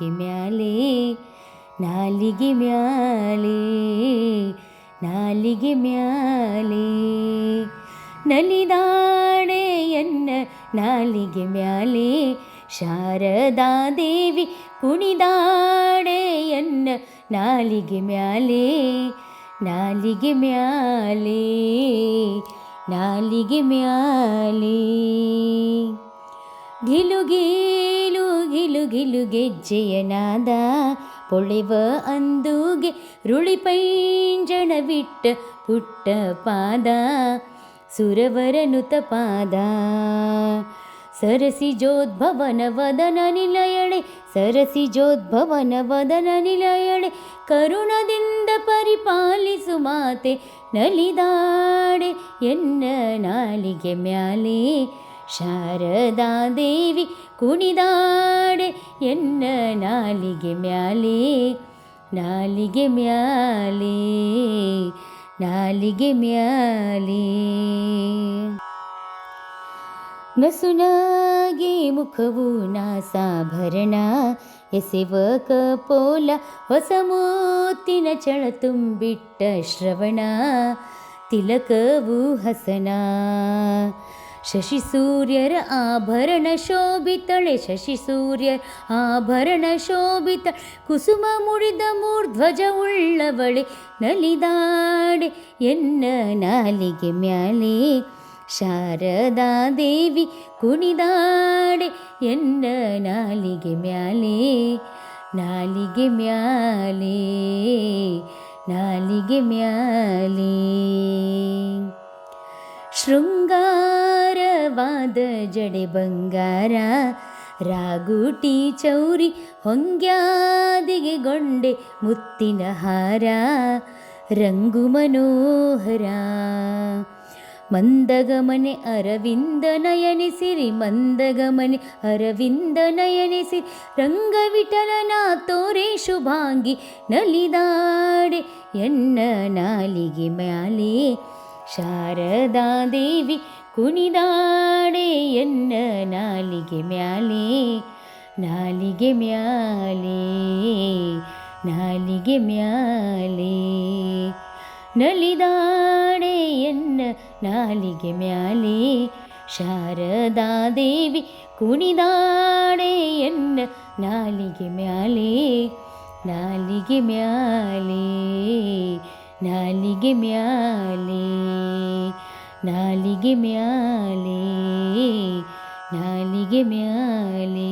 ನಾಲಿಗೆ ಮ್ಯಾಲೆ ನಾಲಿಗೆ ಮ್ಯಾಲೆ ನಾಲಿಗೆ ಮ್ಯಾಲೆ ನಲಿದಾಡೆ ಎನ್ನ ನಾಲಿಗೆ ಮ್ಯಾಲೆ ಶಾರದಾ ದೇವಿ ಕುಣಿದಾಡೆ ಎನ್ನ ನಾಲಿಗೆ ಮ್ಯಾಲೆ ನಾಲಿಗೆ ಮ್ಯಾಲೆ ನಾಲಿಗೆ ಮ್ಯಾಲೆ ಗಿಲು ಗೀಲು ಗಿಲು ಗಿಲು ಗೆಜ್ಜೆಯ ನಾದ ಪೊಳೆವ ಅಂದುಗೆ ರುಳಿ ಪೈಂಜಣವಿಟ್ಟ ಪುಟ್ಟ ಪಾದ ಸುರವರನುತ ಪಾದ ಸರಸಿಜೋದ್ಭವನ ವದನ ನಿಲಯಣೆ ಸರಸಿಜೋದ್ಭವನ ವದನ ನಿಲಯಣೆ ಕರುಣದಿಂದ ಪರಿಪಾಲಿಸು ಮಾತೆ ನಲಿದಾಡೆ ಎನ್ನ ನಾಲಿಗೆ ಮ್ಯಾಲೆ ಶಾರದಾ ದೇವಿ ಕುಣಿದಾಡೆ ಎನ್ನ ನಾಲಿಗೆ ಮ್ಯಾಲೆ ನಾಲಿಗೆ ಮ್ಯಾಲೆ ನಾಲಿಗೆ ಮ್ಯಾಲೆ ನಸುನಾಗೆ ಮುಖವು ನಾಸಾಭರಣ ಎಸೆವ ಕಪೋಲ ಹೊಸ ಮೂತಿನ ಚಳ ತುಂಬಿಟ್ಟ ಶ್ರವಣ ತಿಲಕವು ಹಸನ ಶಶಿ ಸೂರ್ಯರ ಆಭರಣ ಶೋಭಿತಳೆ ಶಶಿ ಸೂರ್ಯ ಆಭರಣ ಶೋಭಿತ ಕುಸುಮ ಮುಡಿದ ಮೂರ್ಧ್ವಜ ಉಳ್ಳವಳೆ ನಲಿದಾಡೆ ಎನ್ನ ನಾಲಿಗೆ ಮ್ಯಾಲೆ ಶಾರದಾ ದೇವಿ ಕುಣಿದಾಡೆ ಎನ್ನ ನಾಲಿಗೆ ಮ್ಯಾಲೆ ನಾಲಿಗೆ ಮ್ಯಾಲೆ ನಾಲಿಗೆ ಮ್ಯಾಲೆ ಶೃಂಗಾರವಾದ ಜಡೆ ಬಂಗಾರ ರಾಗುಟಿ ಚೌರಿ ಹೊಂಗ್ಯಾದಿಗೆ ಗೊಂಡೆ ಮುತ್ತಿನ ಹಾರ ರಂಗು ಮನೋಹರ ಮಂದಗಮನೆ ಅರವಿಂದ ನಯನಿಸಿರಿ ಮಂದಗಮನೆ ಅರವಿಂದ ನಯನಿಸಿರಿ ರಂಗವಿಠಲನ ತೋರೆ ಶುಭಾಂಗಿ ನಲಿದಾಡೆ ಎನ್ನ ನಾಲಿಗೆ ಮ್ಯಾಲೆ ಶಾರದಾ ದೇವಿ ಕುಣಿದಾಡೆ ಎನ್ನ ನಾಲಿಗೆ ಮ್ಯಾಲೆ ನಾಲಿಗೆ ಮ್ಯಾಲೆ ನಾಲಿಗೆ ಮ್ಯಾಲೆ ನಲಿದಾಡೆ ಎನ್ನ ನಾಲಿಗೆ ಮ್ಯಾಲೆ ಶಾರದಾ ದೇವಿ ಕುಣಿದಾಡೆ ಎನ್ನ ನಾಲಿಗೆ ಮ್ಯಾಲೆ ನಾಲಿಗೆ ಮ್ಯಾಲೆ ನಾಲಿಗೆ ಮ್ಯಾಲೆ ನಾಲಿಗೆ ಮ್ಯಾಲೆ ನಾಲಿಗೆ ಮ್ಯಾಲೆ